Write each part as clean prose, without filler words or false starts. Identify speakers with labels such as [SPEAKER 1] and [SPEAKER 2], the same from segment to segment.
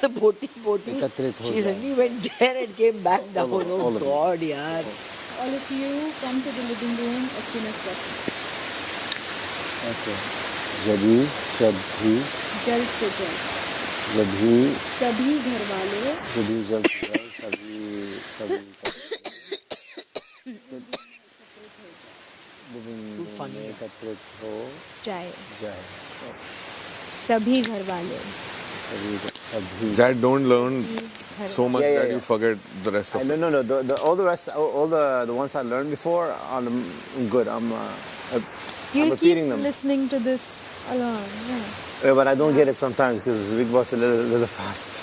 [SPEAKER 1] the poti. She suddenly went there and came back down. Oh God, yaar.
[SPEAKER 2] All of you come to the living room as soon as possible.
[SPEAKER 3] Okay. जब भी
[SPEAKER 2] जल्द से जल्द सभी घर वाले
[SPEAKER 3] एकत्रित हो
[SPEAKER 2] जाए
[SPEAKER 3] सभी
[SPEAKER 2] घर वाले
[SPEAKER 4] Dad, don't learn so much that you forget the rest of it.
[SPEAKER 3] No. All the rest, all the ones I learned before, I'm good. I'm repeating them.
[SPEAKER 2] Listening to this alone.
[SPEAKER 3] Yeah, but I don't get it sometimes because Big Boss is a little fast.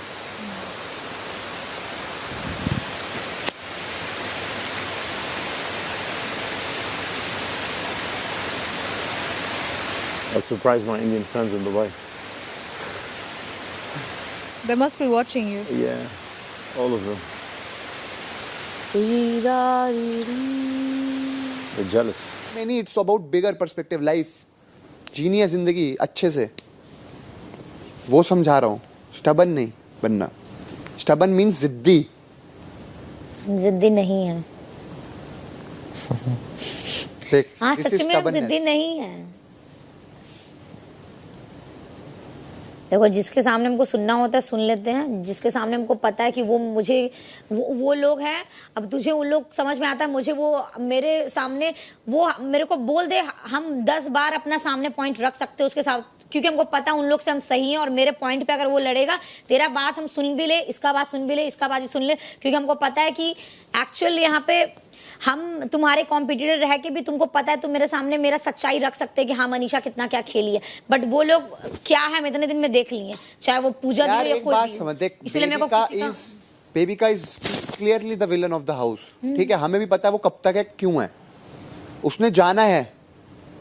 [SPEAKER 3] I'll surprise my Indian friends in Dubai.
[SPEAKER 2] They must be watching you.
[SPEAKER 3] Yeah, all of them. They're jealous.
[SPEAKER 5] Mainly it's about bigger perspective, life. जीनी है जिंदगी अच्छे से, वो समझा रहा हूँ. Stubborn नहीं बनना. स्टबन मीन्स जिद्दी.
[SPEAKER 6] जिद्दी नहीं है. हाँ सच में जिद्दी नहीं है. देखो जिसके सामने हमको सुनना होता है सुन लेते हैं, जिसके सामने हमको पता है कि वो मुझे वो लोग हैं. अब तुझे उन लोग समझ में आता है, मुझे वो मेरे सामने वो मेरे को बोल दे, हम 10 बार अपना सामने पॉइंट रख सकते हैं उसके साथ, क्योंकि हमको पता है उन लोग से हम सही हैं और मेरे पॉइंट पे अगर वो लड़ेगा, तेरा बात हम सुन भी ले, इसका बात सुन भी ले, इसका बात भी सुन ले, क्योंकि हमको पता है कि एक्चुअल यहाँ पे हम तुम्हारे कॉम्पिटिटर रह के भी तुमको पता है तुम मेरे सामने मेरा सच्चाई रख सकते हैं कि हाँ मनीषा कितना क्या खेली है. बट वो लोग क्या है मैं इतने दिन में देख लिए, चाहे वो पूजा दी या कोई भी. इसलिए मेरे को
[SPEAKER 5] बेबिका is clearly the villain of the house. ठीक है, हमें भी पता है वो कब तक है, क्यों है. उसने जाना है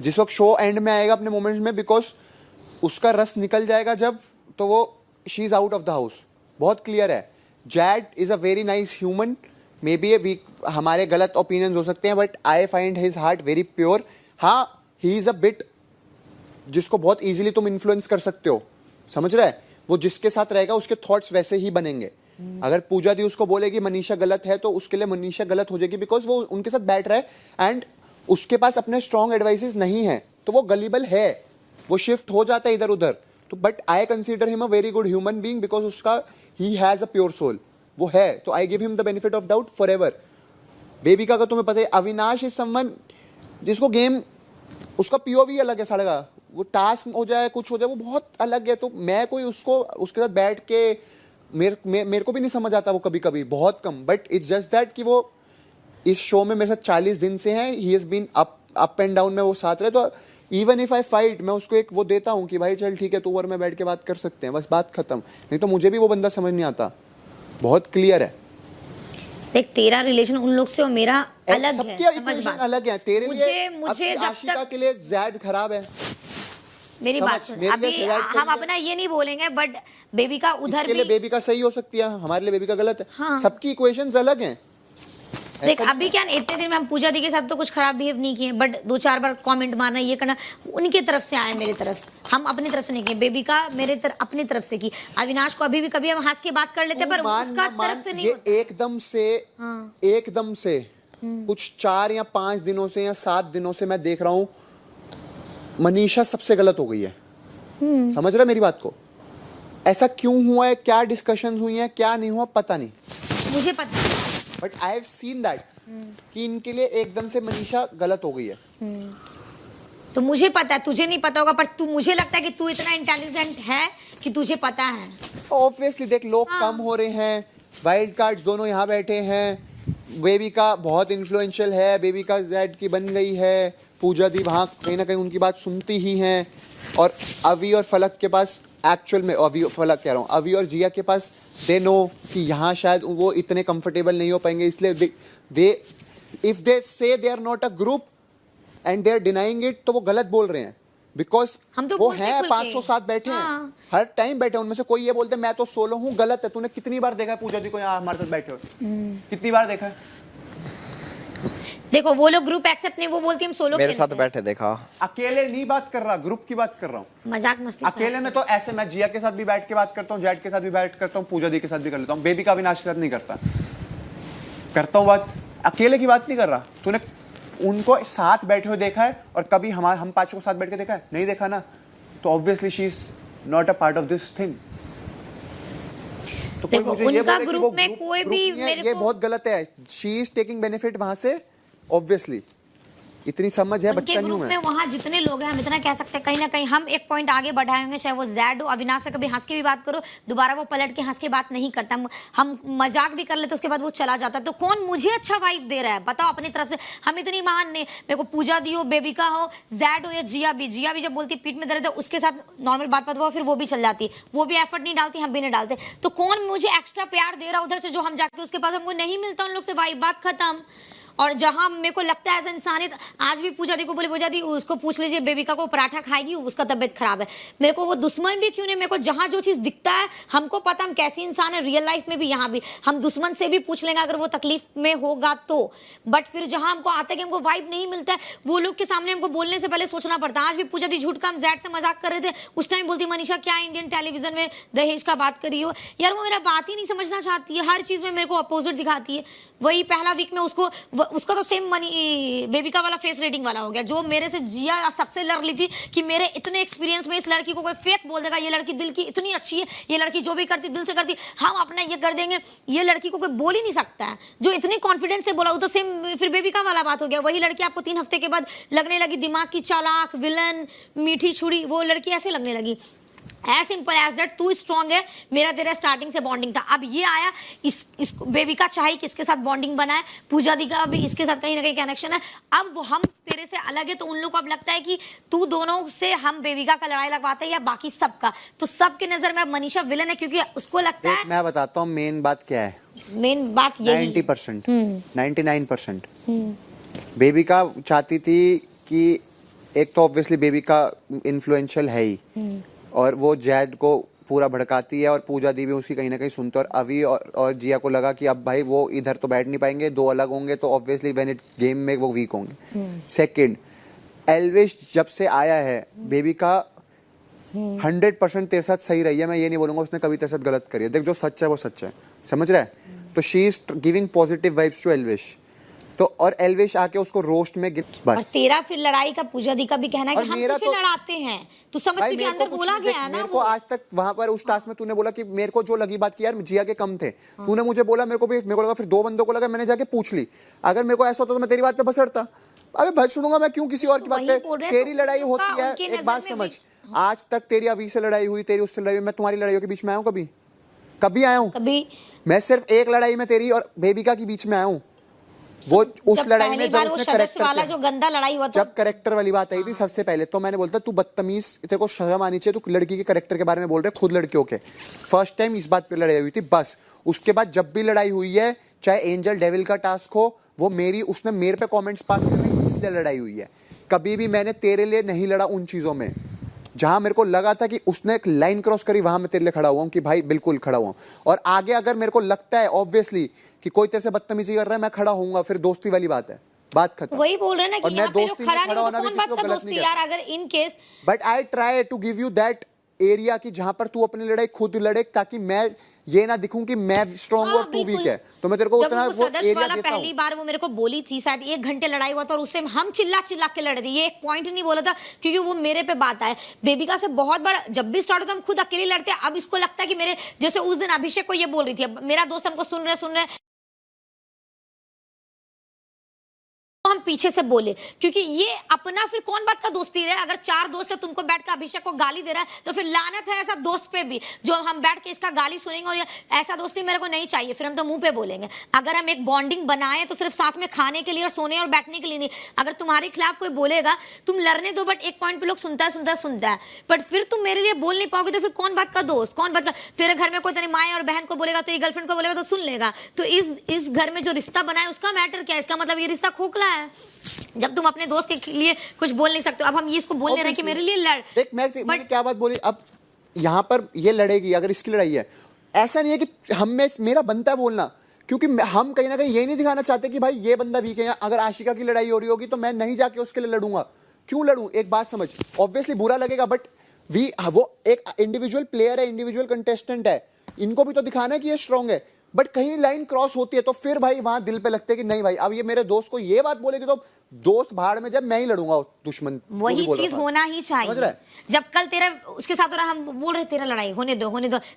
[SPEAKER 5] जिस वक्त शो एंड में आएगा अपने मोमेंट्स में, बिकॉज उसका रस निकल जाएगा जब, तो वो she is out of the house. बहुत क्लियर है. Z is a very nice human. May be हमारे गलत ओपिनियंस हो सकते हैं, but I find his heart very pure. हाँ, ही इज अ बिट जिसको बहुत इजीली तुम इन्फ्लुएंस कर सकते हो. समझ रहा है, वो जिसके साथ रहेगा उसके थॉट्स वैसे ही बनेंगे. अगर पूजा दी उसको बोलेगी मनीषा गलत है, तो उसके लिए मनीषा गलत हो जाएगी, बिकॉज वो उनके साथ बैठ रहा है एंड उसके पास अपने स्ट्रॉन्ग एडवाइसेस नहीं है, तो वो गलीबल है, वो शिफ्ट हो जाता है इधर उधर. तो but I consider him a very good human being, because उसका ही हैज अ प्योर सोल. वो है, तो I give him the benefit of doubt forever. Bebika का तुम्हें पता है, अविनाश इज समवन जिसको गेम, उसका पीओवी अलग है साले का. वो टास्क हो जाए कुछ हो जाए वो बहुत अलग है. तो मैं कोई उसको उसके साथ बैठ के मेरे को भी नहीं समझ आता वो कभी कभी, बहुत कम. बट इट्स जस्ट दैट कि वो इस शो में मेरे साथ 40 दिन से हैं. He has been up and down में वो साथ रहे. तो इवन इफ आई फाइट, मैं उसको एक वो देता हूँ कि भाई चल ठीक है, तू और मैं बैठ के बात कर सकते हैं, बस बात खत्म. नहीं तो मुझे भी वो बंदा समझ नहीं आता. बहुत क्लियर है.
[SPEAKER 6] देख तेरा रिलेशन उन लोग से और मेरा अलग है.
[SPEAKER 5] सबके रिलेशन अलग है. तेरे लिए आशिका के लिए ज़ैद खराब है.
[SPEAKER 6] मेरी बात सुन, अभी हम अपना ये नहीं बोलेंगे, बट बेबिका उधर भी,
[SPEAKER 5] बेबिका सही हो सकती है, हमारे लिए बेबिका गलत है. हाँ. सबकी इक्वेशंस अलग हैं.
[SPEAKER 6] देख अभी क्या इतने दिन में हम पूजा दी के साथ तो कुछ खराब बिहेव नहीं किए, बट 2-4 बार कमेंट मारना ये करना उनकी तरफ से आया, मेरी तरफ हम अपनी तरफ से नहीं किए. बेबिका मेरे अपनी तरफ से की. अविनाश को अभी भी कभी हम हंस के बात कर लेते, पर उसका तरफ से नहीं होता.
[SPEAKER 5] एकदम से कुछ 4 या 5 दिनों से या 7 दिनों से मैं देख रहा हूँ मनीषा सबसे गलत हो गई है. समझ रहा मेरी बात को? ऐसा क्यों हुआ है, क्या डिस्कशंस हुई हैं, क्या नहीं हुआ पता नहीं,
[SPEAKER 6] मुझे पता.
[SPEAKER 5] But I have seen that कि इनके लिए एकदम से मनीषा गलत हो गई है.
[SPEAKER 6] तो मुझे पता है, तुझे नहीं पता होगा, पर तू, मुझे लगता है कि तू इतना इंटेलिजेंट है कि तुझे पता है.
[SPEAKER 5] ऑब्वियसली देख, लोग कम हो रहे हैं, वाइल्ड कार्ड्स दोनों यहाँ बैठे हैं. बेबिका बहुत इन्फ्लुएंशियल है, बेबिका ज़ैड की बन गई है. पूजा दी वहाँ कहीं ना कहीं उनकी बात सुनती ही हैं. और अवी और फलक के पास एक्चुअल में, फलक कह रहा हूँ, अवी और जिया के पास दे नो कि यहाँ शायद वो इतने कंफर्टेबल नहीं हो पाएंगे, इसलिए दे if they say they are not a group and they are denying it, तो वो गलत बोल रहे हैं. बिकॉज
[SPEAKER 6] तो
[SPEAKER 5] वो हैं 500 साथ बैठे हैं, हर टाइम बैठे हैं. उनमें से कोई ये बोलते मैं तो सोलो हूँ, गलत है. तूने कितनी बार देखा है पूजा दी को यहाँ हमारे साथ बैठे हो? कितनी बार देखा है?
[SPEAKER 6] देखो वो लोग ग्रुप एक्सेप्ट नहीं, वो बोलती हम सोलो
[SPEAKER 7] मेरे साथ बैठे देखा।
[SPEAKER 5] अकेले नहीं बात कर रहा, ग्रुप की बात कर रहा हूँ।
[SPEAKER 6] मजाक मस्ती
[SPEAKER 5] अकेले में तो ऐसे मैं जिया के साथ भी बैठ के बात करता हूँ, जेड के साथ भी बैठ करता हूँ, पूजा दी के साथ भी कर लेता हूँ, बेबी का अविनाश के साथ नहीं करता हूँ बात। अकेले की बात नहीं कर रहा। तूने उनको साथ बैठे हुए देखा है और कभी हम पांचों को साथ बैठ के देखा है? नहीं देखा ना, तो obviously she is not a part of this thing. तो कोई
[SPEAKER 6] देखो,
[SPEAKER 5] मुझे ये
[SPEAKER 6] उनका
[SPEAKER 5] बोले कि
[SPEAKER 6] ग्रुप
[SPEAKER 5] वो
[SPEAKER 6] में कोई भी
[SPEAKER 5] ग्रुप नहीं है,
[SPEAKER 6] मेरे
[SPEAKER 5] ये
[SPEAKER 6] को-
[SPEAKER 5] बहुत गलत है। शी इज टेकिंग बेनिफिट वहां से, ऑब्वियसली इतनी समझ है,
[SPEAKER 6] उनके
[SPEAKER 5] बच्चा नहीं
[SPEAKER 6] ग्रुप
[SPEAKER 5] हूं
[SPEAKER 6] में
[SPEAKER 5] मैं।
[SPEAKER 6] वहां जितने लोग हैं हम इतना कह सकते हैं, कहीं ना कहीं हम एक पॉइंट आगे बढ़ाए होंगे, चाहे वो जैड हो, अविनाश से कभी हंस के भी बात करो, दोबारा वो पलट के हंस के बात नहीं करता। हम मजाक भी कर लेते, उसके बाद वो चला जाता। तो कौन मुझे अच्छा वाइब दे रहा है बताओ अपनी तरफ से। हम इतनी महान नहीं, मेरे को पूजा दी हो, बेबिका हो, जैड हो या जिया भी जब बोलती पीठ में दर्द है, उसके साथ नॉर्मल बात हुआ, फिर वो भी चल जाती, वो भी एफर्ट नहीं डालती, हम भी नहीं डालते। तो कौन मुझे एक्स्ट्रा प्यार दे रहा उधर से, जो हम जाके उसके पास हमको नहीं मिलता उन लोग से वाइब, बात खत्म। और जहां मेरे को लगता है एज इंसानियत, आज भी पूजा दी को बोले, पूजा दी उसको पूछ लीजिए बेबिका को पराठा खाएगी, उसका तबियत खराब है। मेरे को वो दुश्मन भी क्यों नहीं, मेरे को जहां जो चीज दिखता है, हमको पता हम कैसी इंसान है रियल लाइफ में भी, यहाँ भी हम दुश्मन से भी पूछ लेंगे अगर वो तकलीफ में होगा तो। बट फिर जहां हमको आता है कि हमको वाइब नहीं मिलता है, वो लोग के सामने हमको बोलने से पहले सोचना पड़ता है। आज भी पूजा दी झूठ का हम जैड से मजाक कर रहे थे, उस टाइम बोलती मनीषा क्या इंडियन टेलीविजन में दहेज का बात करी हो यार। वो मेरा बात ही नहीं समझना चाहती है, हर चीज में मेरे को अपोजिट दिखाती है। वही पहला वीक में उसका तो सेम बेबिका वाला फेस रेटिंग वाला हो गया, जो मेरे से जिया सबसे लड़ ली थी कि मेरे इतने एक्सपीरियंस में इस लड़की को कोई फेक बोल देगा, ये लड़की दिल की इतनी अच्छी है, ये लड़की जो भी करती दिल से करती, हम अपना ये कर देंगे, ये लड़की को कोई बोल ही नहीं सकता है। जो इतनी कॉन्फिडेंस से बोला, वो तो सेम फिर बेबिका वाला बात हो गया। वही लड़की आपको 3 हफ्ते के बाद लगने लगी दिमाग की चालाक, विलन, मीठी छुरी, वो लड़की ऐसे लगने लगी। एज सिंपल एज दैट, तू स्ट्रॉन्ग है, मेरा तेरा स्टार्टिंग से बॉन्डिंग था। अब ये आया इस बेबिका चाहे किसके साथ बॉन्डिंग बनाए, पूजा दी का भी इसके साथ कहीं ना कहीं कनेक्शन है। अब वो हम तेरे से अलग है, तो उन लोग को अब लगता है कि तू दोनों से हम बेबिका का लड़ाई लगवाते हैं या बाकी सबका। तो सबके नजर में अब मनीषा विलन है, क्योंकि उसको लगता है।
[SPEAKER 5] मैं बताता हूँ मेन बात क्या है।
[SPEAKER 6] मेन बात यही
[SPEAKER 5] 90%, 99% बेबिका चाहती थी कि एक तो ऑब्वियसली बेबिका इन्फ्लुएंशियल है ही, और वो जैद को पूरा भड़काती है, और पूजा दी भी उसकी कहीं ना कहीं सुनते, और अभी और जिया को लगा कि अब भाई वो इधर तो बैठ नहीं पाएंगे, दो अलग होंगे तो ऑब्वियसली व्हेन इट गेम में वो वीक होंगे। सेकंड, एल्विश जब से आया है बेबिका 100% तेरे साथ सही रही है। मैं ये नहीं बोलूंगा उसने कभी तेरे साथ गलत करी है। देख जो सच है वो सच है, समझ रहा है? तो she is giving positive vibes to Elvish. तो और एल्विश आके उसको रोस्ट में बस।
[SPEAKER 6] और तेरा फिर लड़ाई का पूजा दी का भी कहना है कि
[SPEAKER 5] और
[SPEAKER 6] हम
[SPEAKER 5] मेरा
[SPEAKER 6] तुझे
[SPEAKER 5] तो-
[SPEAKER 6] लड़ाते हैं, तो समझ
[SPEAKER 5] भाई
[SPEAKER 6] के
[SPEAKER 5] मेरे को
[SPEAKER 6] अंदर
[SPEAKER 5] कुछ
[SPEAKER 6] बोला
[SPEAKER 5] नहीं,
[SPEAKER 6] गया
[SPEAKER 5] देख,
[SPEAKER 6] है ना
[SPEAKER 5] मेरे को
[SPEAKER 6] वो।
[SPEAKER 5] आज तक वहां पर उस टास्क में तूने बोला कि मेरे को जो लगी बात की यार जिया के कम थे, तूने मुझे बोला, मेरे को लगा, फिर 2 बंदों को लगा, मैंने जाके पूछ ली। अगर मेरे को ऐसा होता तो मैं तेरी बात पे भसड़ता। अबे भस सुनूंगा मैं क्यों किसी और की बात
[SPEAKER 6] वही
[SPEAKER 5] पे?
[SPEAKER 6] बोल रहे हैं,
[SPEAKER 5] तेरी
[SPEAKER 6] तो
[SPEAKER 5] लड़ाई
[SPEAKER 6] उनका
[SPEAKER 5] होती है,
[SPEAKER 6] उनकी
[SPEAKER 5] एक
[SPEAKER 6] नजर
[SPEAKER 5] बात
[SPEAKER 6] में
[SPEAKER 5] समझ,
[SPEAKER 6] भी-
[SPEAKER 5] आज तक तेरी अभी से लड़ाई हुई, तेरी उससे लड़ाई हुई, मैं तुम्हारी लड़ाइयों के बीच में आया हूँ कभी आया हूँ?
[SPEAKER 6] कभी
[SPEAKER 5] मैं सिर्फ एक लड़ाई में तेरी और बेबिका के बीच में आया हूँ, वो उस
[SPEAKER 6] जब
[SPEAKER 5] लड़ाई
[SPEAKER 6] पहली
[SPEAKER 5] में जब
[SPEAKER 6] बार वो
[SPEAKER 5] उसने
[SPEAKER 6] सदस्य वाला
[SPEAKER 5] करेक्टर
[SPEAKER 6] जो गंदा लड़ाई हुआ था,
[SPEAKER 5] जब करेक्टर वाली बात आई थी सबसे पहले, तो मैंने बोलता तू बदतमीज, तेरे को शर्म आनी चाहिए, तू लड़की के करेक्टर के बारे में बोल रहे, खुद लड़कियों के। फर्स्ट टाइम इस बात पे लड़ाई हुई थी बस। उसके बाद जब भी लड़ाई हुई है, चाहे एंजल डेविल का टास्क हो, वो मेरी उसने मेरे पे कमेंट्स पास करने इसलिए लड़ाई हुई है। कभी भी मैंने तेरे लिए नहीं लड़ा उन चीजों में जहां मेरे को लगा था कि उसने एक लाइन क्रॉस करी, वहां मैं तेरे लिए खड़ा हुआ हूं कि भाई बिल्कुल खड़ा हुआ हूं। और आगे अगर मेरे को लगता है ऑब्वियसली कि कोई तेरे से बदतमीजी कर रहा है, मैं खड़ा होऊंगा, फिर दोस्ती वाली बात है, बात खत्म।
[SPEAKER 6] वही बोल रहे हैं ना
[SPEAKER 5] और
[SPEAKER 6] कि
[SPEAKER 5] मैं
[SPEAKER 6] यहाँ पे जो
[SPEAKER 5] दोस्ती में
[SPEAKER 6] खड़ा
[SPEAKER 5] खड़ा
[SPEAKER 6] नहीं
[SPEAKER 5] होना
[SPEAKER 6] तो
[SPEAKER 5] भी
[SPEAKER 6] कौन बात
[SPEAKER 5] किसी को
[SPEAKER 6] का
[SPEAKER 5] गलत
[SPEAKER 6] दोस्ती
[SPEAKER 5] नहीं
[SPEAKER 6] यार, अगर in case.
[SPEAKER 5] But I try to give you that area कि जहां पर तू अपनी लड़ाई खुद लड़े, ताकि मैं ये ना दिखूं कि मैं स्ट्रांग और तू वीक है। तो मैं तेरे को उतना वो एरिया
[SPEAKER 6] वाला
[SPEAKER 5] देता
[SPEAKER 6] पहली
[SPEAKER 5] हूं।
[SPEAKER 6] बार वो मेरे को बोली थी, शायद 1 घंटे लड़ाई हुआ था, और उससे हम चिल्ला चिल्ला के लड़े थे। ये एक पॉइंट नहीं बोला था क्योंकि वो मेरे पे बात आए। बेबिका से बहुत बड़ा जब भी स्टार्ट होता हम खुद अकेले लड़ते हैं। अब इसको लगता है कि मेरे जैसे उस दिन अभिषेक को ये बोल रही थी, अब मेरा दोस्त हमको सुन रहे हम पीछे से बोले, क्योंकि ये अपना फिर कौन बात का दोस्ती है। अगर 4 दोस्त है, तुमको बैठ के अभिषेक को गाली दे रहा है, तो फिर लानत है ऐसा दोस्त पे भी जो हम बैठ के इसका गाली सुनेंगे। और ऐसा दोस्ती मेरे को नहीं चाहिए, फिर हम तो मुंह पे बोलेंगे। अगर हम एक बॉन्डिंग बनाए तो सिर्फ साथ में खाने के लिए और सोने और बैठने के लिए नहीं। अगर तुम्हारे खिलाफ कोई बोलेगा, तुम लड़ने दो, बट एक पॉइंट पे लोग सुनता है, बट फिर तुम मेरे लिए बोल नहीं पाओगे, तो फिर कौन बात का दोस्त, कौन बात का। तेरे घर में कोई तेरी माँ और बहन को बोलेगा, तेरी गर्लफ्रेंड को बोलेगा तो सुन लेगा। तो इस घर में जो रिश्ता बना है उसका मैटर क्या है? इसका मतलब ये रिश्ता खोखला है जब तुम अपने दोस्त के लिए कुछ बोल नहीं सकते। अब हम ये इसको बोल रहे हैं कि मेरे लिए लड़।
[SPEAKER 5] देख मैंने क्या बात बोली, अब यहाँ पर ये लड़ेगी, अगर इसकी लड़ाई है, ऐसा नहीं है कि हम में मेरा बनता है बोलना, क्योंकि हम कहीं ना कहीं ये नहीं दिखाना चाहते कि भाई ये बंदा वीक है। अगर आशिका की लड़ाई हो रही होगी तो मैं नहीं जाके उसके लिए लड़ूंगा, क्यों लड़ूं? एक बात समझ, ऑब्वियसली बुरा लगेगा, बट वो एक इंडिविजुअल प्लेयर है, इंडिविजुअल कंटेस्टेंट है, इनको भी तो दिखाना है कि ये स्ट्रांग है। बट कहीं लाइन क्रॉस होती है तो फिर भाई वहां दिल पे लगते है कि नहीं भाई अब ये मेरे दोस्त को ये बात बोलेगी तो दोस्त भाड़ में, जब मैं ही लड़ूंगा दुश्मन।
[SPEAKER 6] वही चीज होना ही चाहिए। जब कल तेरा उसके साथ हो रहा, हम बोल रहे तेरा लड़ाई होने दो,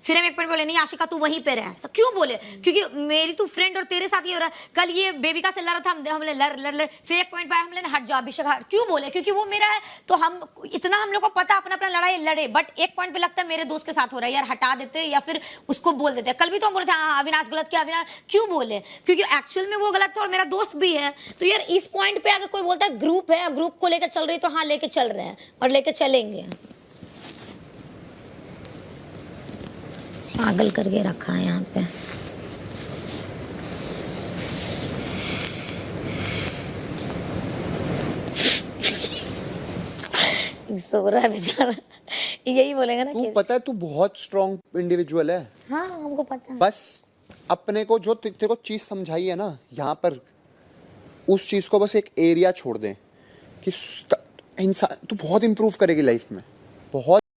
[SPEAKER 6] फिर हम एक पॉइंट बोले नहीं आशिका तू वहीं पे रह। क्यों बोले? क्योंकि मेरी तू फ्रेंड और तेरे साथ ये हो रहा है। कल ये बेबिका से लड़ रहा था, हम लड़ फिर एक पॉइंट पे हमने हट जा अभिषेक हट। क्यों बोले? क्योंकि वो मेरा है तो हम इतना हम लोग को पता अपना अपना लड़ाई लड़े। बट एक पॉइंट पे लगता है मेरे दोस्त के साथ हो रहा है यार, हटा देते या फिर उसको बोल देते। कल भी तो हम बोले थे हाँ अविनाश गलत किया, अविनाश क्यों बोले? क्योंकि एक्चुअल में वो गलत था और मेरा दोस्त भी है। तो यार इस पॉइंट पे अगर कोई बोलता है ग्रुप है, ग्रुप को लेकर चल रही तो हाँ लेके चल रहे हैं और लेके चलेंगे। पागल करके रखा है यहाँ पे। सो रहा है बेचारा, यही बोलेगा ना।
[SPEAKER 5] तू पता है तू बहुत स्ट्रॉन्ग इंडिविजुअल है।
[SPEAKER 6] हाँ हमको पता है।
[SPEAKER 5] बस अपने को जो तेरे को चीज समझाई है ना यहाँ पर, उस चीज को बस एक एरिया छोड़ दे कि इंसान तू बहुत इंप्रूव करेगी लाइफ में, बहुत।